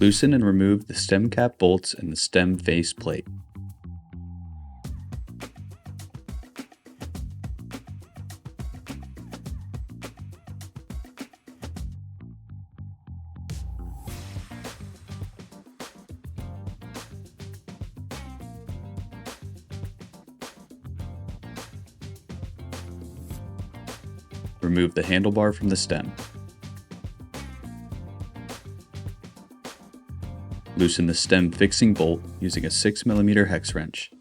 Loosen and remove the stem cap bolts and the stem face plate. Remove the handlebar from the stem. Loosen the stem fixing bolt using a 6mm hex wrench.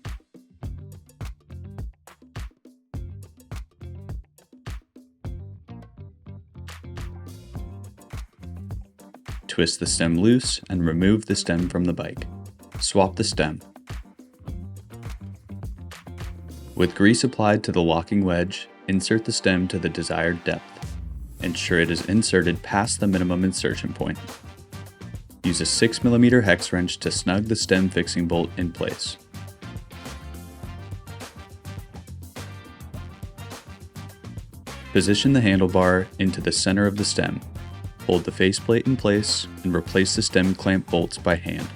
Twist the stem loose and remove the stem from the bike. Swap the stem. With grease applied to the locking wedge, insert the stem to the desired depth. Ensure it is inserted past the minimum insertion point. Use a 6mm hex wrench to snug the stem fixing bolt in place. Position the handlebar into the center of the stem. Hold the faceplate in place and replace the stem clamp bolts by hand.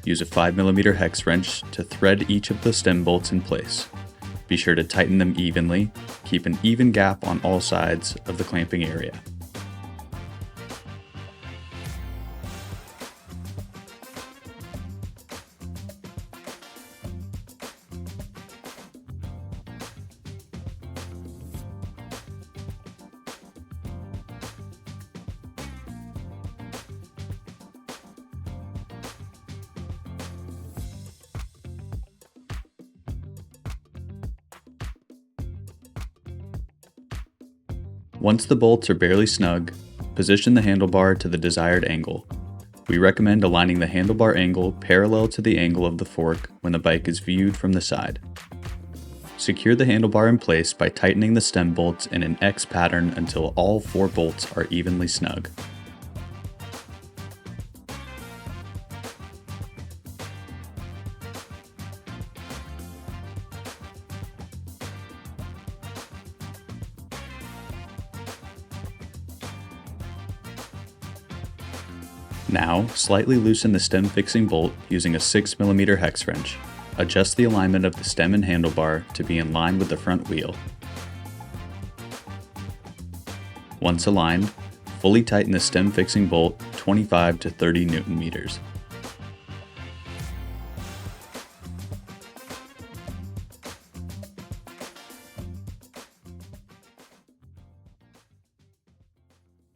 Use a 5mm hex wrench to thread each of the stem bolts in place. Be sure to tighten them evenly. Keep an even gap on all sides of the clamping area. Once the bolts are barely snug, position the handlebar to the desired angle. We recommend aligning the handlebar angle parallel to the angle of the fork when the bike is viewed from the side. Secure the handlebar in place by tightening the stem bolts in an X pattern until all 4 bolts are evenly snug. Now, slightly loosen the stem fixing bolt using a 6mm hex wrench. Adjust the alignment of the stem and handlebar to be in line with the front wheel. Once aligned, fully tighten the stem fixing bolt 25 to 30 Nm.